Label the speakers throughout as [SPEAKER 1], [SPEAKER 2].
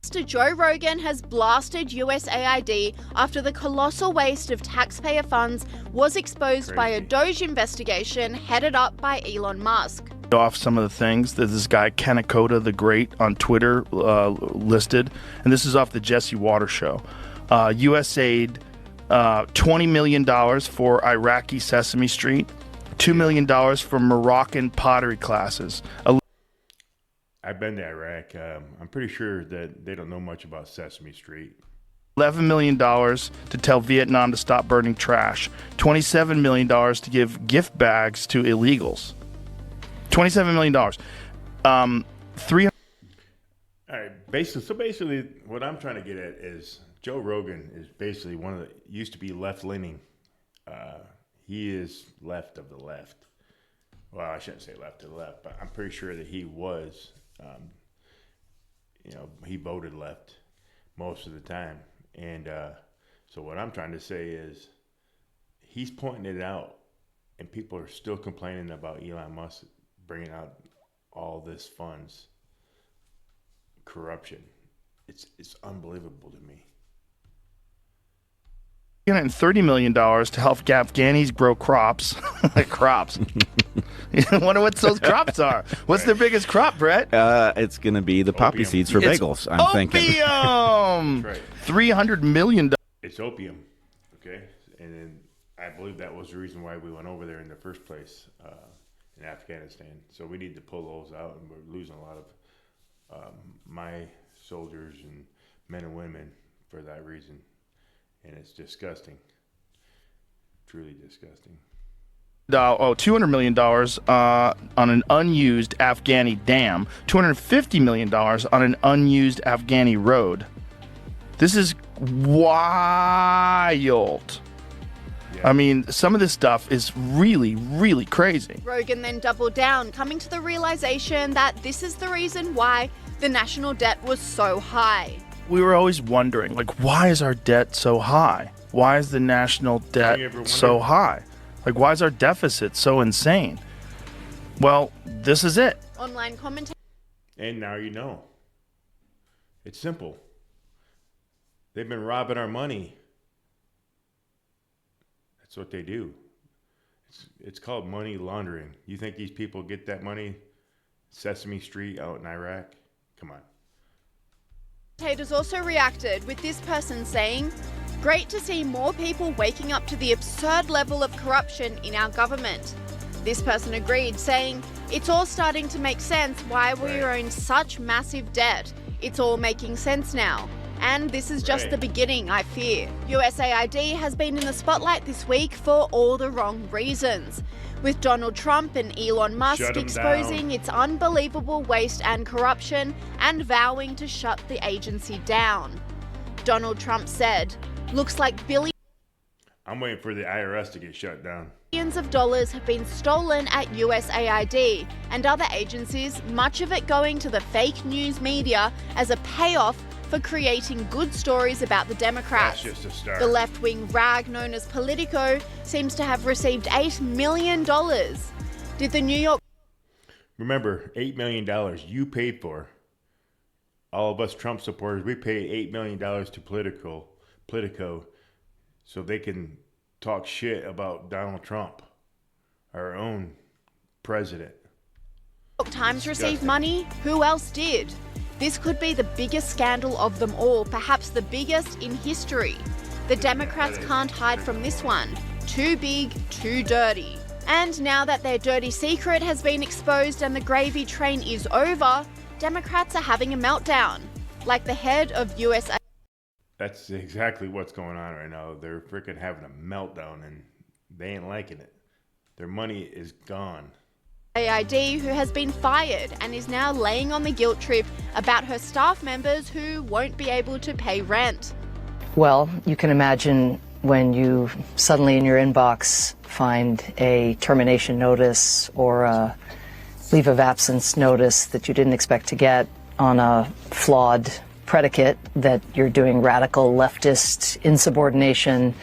[SPEAKER 1] podcaster Joe Rogan has blasted USAID after the colossal waste of taxpayer funds was exposed by a DOGE investigation headed up by Elon Musk.
[SPEAKER 2] Off some of the things that this guy Kanakota the Great on Twitter listed, and this is off the Jesse Water Show. USAID, $20 million for Iraqi Sesame Street, $2 million for Moroccan pottery classes.
[SPEAKER 3] I've been to Iraq. I'm pretty sure that they don't know much about Sesame Street.
[SPEAKER 2] $11 million to tell Vietnam to stop burning trash. $27 million to give gift bags to illegals. $27 million.
[SPEAKER 3] All right. Basically, what I'm trying to get at is Joe Rogan is basically used to be left-leaning. He is left of the left. Well, I shouldn't say left of the left, but I'm pretty sure that he was. He voted left most of the time. And so what I'm trying to say is he's pointing it out, and people are still complaining about Elon Musk bringing out all this funds. Corruption. It's unbelievable to me.
[SPEAKER 2] $330 million to help Afghanis grow crops. Crops. You wonder what those crops are. What's their biggest crop, Brett?
[SPEAKER 4] It's going to be the poppy seeds for bagels, I'm thinking.
[SPEAKER 2] Opium!
[SPEAKER 3] Right.
[SPEAKER 2] $300 million.
[SPEAKER 3] It's opium, okay? And then I believe that was the reason why we went over there in the first place in Afghanistan. So we need to pull those out, and we're losing a lot of my soldiers and men and women for that reason. And it's disgusting. Truly disgusting.
[SPEAKER 2] $200 million on an unused Afghani dam. $250 million on an unused Afghani road. This is wild. Yeah. I mean, some of this stuff is really, really crazy.
[SPEAKER 1] Rogan then doubled down, coming to the realization that this is the reason why the national debt was so high.
[SPEAKER 2] We were always wondering, why is our debt so high? Why is the national debt so high? Why is our deficit so insane? Well, this is it.
[SPEAKER 1] Online commentators.
[SPEAKER 3] And now you know. It's simple. They've been robbing our money. That's what they do. It's called money laundering. You think these people get that money? Sesame Street out in Iraq? Come on.
[SPEAKER 1] Commentators also reacted, with this person saying, "Great to see more people waking up to the absurd level of corruption in our government." This person agreed, saying, "It's all starting to make sense why we own such massive debt. It's all making sense now. And this is just the beginning, I fear." USAID has been in the spotlight this week for all the wrong reasons, with Donald Trump and Elon Musk exposing its unbelievable waste and corruption and vowing to shut the agency down. Donald Trump said, "Looks like billions."
[SPEAKER 3] I'm waiting for the IRS to get shut down.
[SPEAKER 1] Billions of dollars have been stolen at USAID and other agencies, much of it going to the fake news media as a payoff for creating good stories about the Democrats.
[SPEAKER 3] That's just a start.
[SPEAKER 1] The left-wing rag known as Politico seems to have received $8 million. Did the New York...
[SPEAKER 3] Remember, $8 million you paid for. All of us Trump supporters, we paid $8 million to Politico so they can talk shit about Donald Trump, our own president.
[SPEAKER 1] New York Times received money? Who else did? This could be the biggest scandal of them all, perhaps the biggest in history. The Democrats can't hide from this one. Too big, too dirty. And now that their dirty secret has been exposed and the gravy train is over, Democrats are having a meltdown, like the head of USAID.
[SPEAKER 3] That's exactly what's going on right now. They're freaking having a meltdown and they ain't liking it. Their money is gone.
[SPEAKER 1] USAID, who has been fired and is now laying on the guilt trip about her staff members who won't be able to pay rent.
[SPEAKER 5] Well, you can imagine when you suddenly in your inbox find a termination notice or a leave of absence notice that you didn't expect to get on a flawed predicate that you're doing radical leftist insubordination.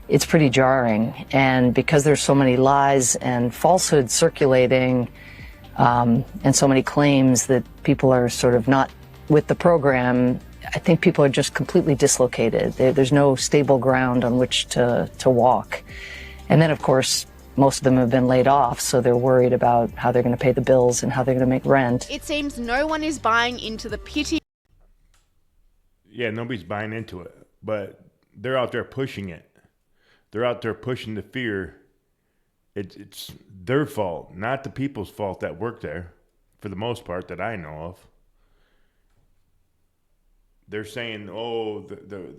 [SPEAKER 5] It's pretty jarring. And because there's so many lies and falsehoods circulating and so many claims that people are sort of not with the program I think people are just completely dislocated. There's no stable ground on which to walk. And then, of course, most of them have been laid off, so they're worried about how they're going to pay the bills and how they're going to make rent.
[SPEAKER 1] It seems no one is buying into the pity.
[SPEAKER 3] Yeah, nobody's buying into it, but they're out there pushing it. They're out there pushing the fear. It's their fault, not the people's fault that work there, for the most part that I know of. They're saying, oh, the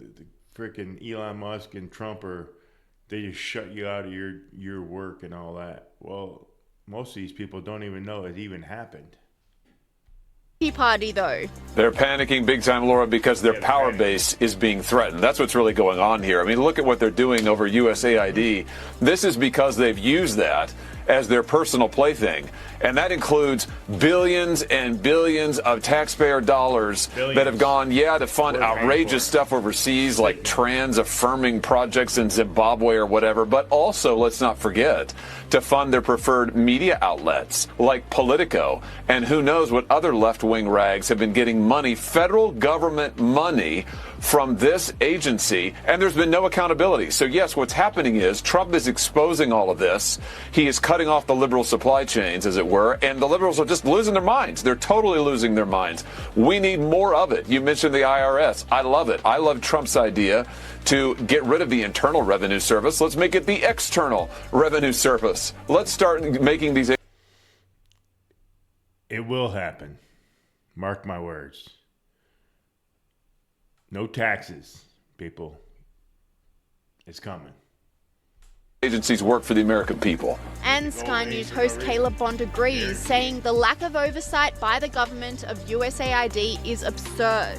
[SPEAKER 3] freaking Elon Musk and Trump they just shut you out of your work and all that. Well, most of these people don't even know it even happened.
[SPEAKER 1] Party though.
[SPEAKER 6] They're panicking big time, Laura, because their power base is being threatened. That's what's really going on here. I mean, look at what they're doing over USAID. This is because they've used that as their personal plaything. And that includes billions and billions of taxpayer dollars that have gone, to fund outrageous stuff overseas, like trans-affirming projects in Zimbabwe or whatever. But also, let's not forget, to fund their preferred media outlets like Politico. And who knows what other left-wing rags have been getting money, federal government money, from this agency, and there's been no accountability. So yes, what's happening is Trump is exposing all of this. He is cutting off the liberal supply chains, as it were, and the liberals are just losing their minds. They're totally losing their minds. We need more of it. You mentioned the IRS. I love it. I love Trump's idea to get rid of the Internal Revenue Service. Let's make it the External Revenue Service. Let's start making these.
[SPEAKER 3] It will happen. Mark my words. No taxes, people. It's coming.
[SPEAKER 6] Agencies work for the American people.
[SPEAKER 1] And Sky News host Caleb Bond agrees, saying the lack of oversight by the government of USAID is absurd.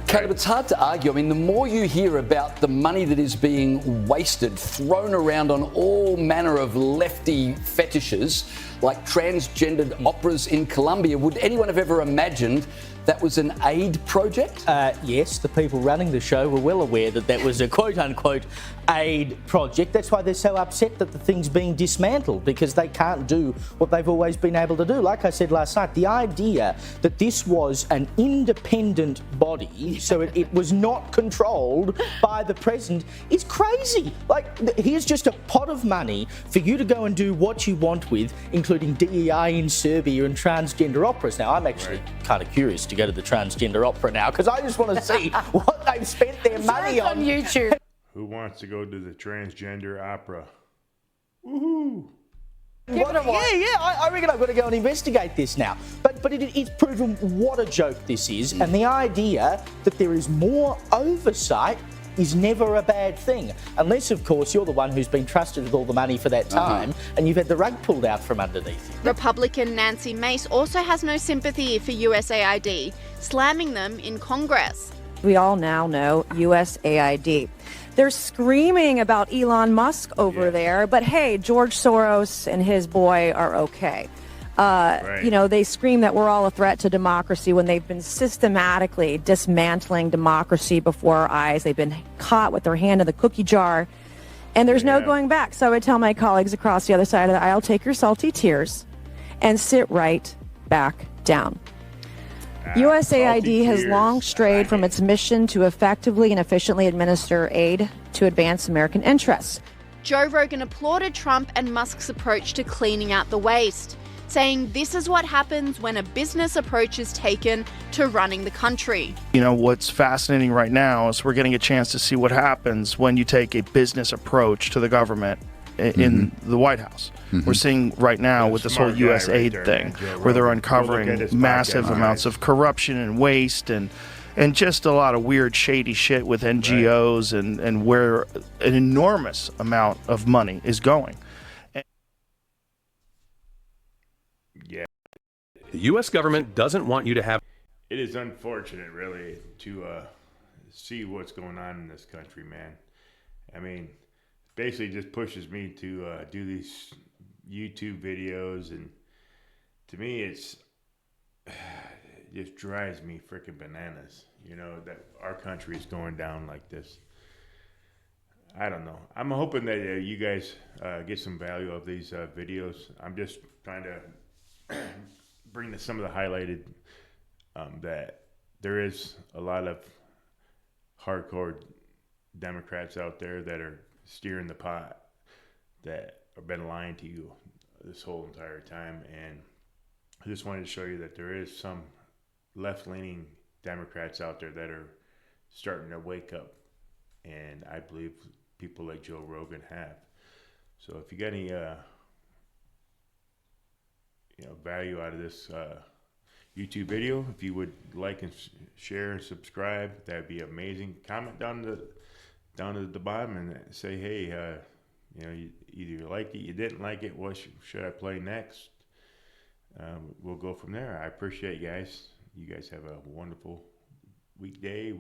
[SPEAKER 7] Caleb, it's hard to argue. I mean, the more you hear about the money that is being wasted, thrown around on all manner of lefty fetishes, like transgendered operas in Colombia, would anyone have ever imagined that was an aid project?
[SPEAKER 8] Yes, the people running the show were well aware that that was a quote-unquote aid project. That's why they're so upset that the thing's being dismantled, because they can't do what they've always been able to do. Like I said last night, the idea that this was an independent body, so it was not controlled by the president, is crazy. Like, here's just a pot of money for you to go and do what you want with, including DEI in Serbia and transgender operas. Now, I'm actually kind of curious to go to the transgender opera now, because I just want to see what they've spent their money on
[SPEAKER 5] YouTube.
[SPEAKER 3] Who wants to go to the transgender opera? Woohoo!
[SPEAKER 8] I reckon I've got to go and investigate this now. But it's proven what a joke this is, and the idea that there is more oversight is never a bad thing. Unless, of course, you're the one who's been trusted with all the money for that time and you've had the rug pulled out from underneath you.
[SPEAKER 1] Republican Nancy Mace also has no sympathy for USAID, slamming them in Congress.
[SPEAKER 9] We all now know USAID. They're screaming about Elon Musk over there, but hey, George Soros and his boy are okay. You know, they scream that we're all a threat to democracy when they've been systematically dismantling democracy before our eyes. They've been caught with their hand in the cookie jar, and there's no going back. So I would tell my colleagues across the other side of the aisle, take your salty tears and sit right back down. USAID has long strayed from its mission to effectively and efficiently administer aid to advance American interests.
[SPEAKER 1] Joe Rogan applauded Trump and Musk's approach to cleaning out the waste, saying this is what happens when a business approach is taken to running the country.
[SPEAKER 2] You know, what's fascinating right now is we're getting a chance to see what happens when you take a business approach to the government in the White House. We're seeing right now with this whole USAID thing, where they're uncovering massive amounts of corruption and waste and just a lot of weird, shady shit with NGOs and where an enormous amount of money is going.
[SPEAKER 10] The U.S. government doesn't want you to have...
[SPEAKER 3] It is unfortunate, really, to see what's going on in this country, man. I mean, basically just pushes me to do these YouTube videos, and to me it just drives me freaking bananas, you know, that our country is going down like this. I don't know. I'm hoping that you guys get some value of these videos. I'm just trying to bring some of the highlighted that there is a lot of hardcore Democrats out there that are steering the pot, that have been lying to you this whole entire time. And I just wanted to show you that there is some left-leaning Democrats out there that are starting to wake up, and I believe people like Joe Rogan have. So if you got any value out of this YouTube video, if you would like and share and subscribe, that'd be amazing. Comment down at the bottom and say, hey, either you liked it, you didn't like it, what should I play next? We'll go from there. I appreciate you guys. You guys have a wonderful weekend.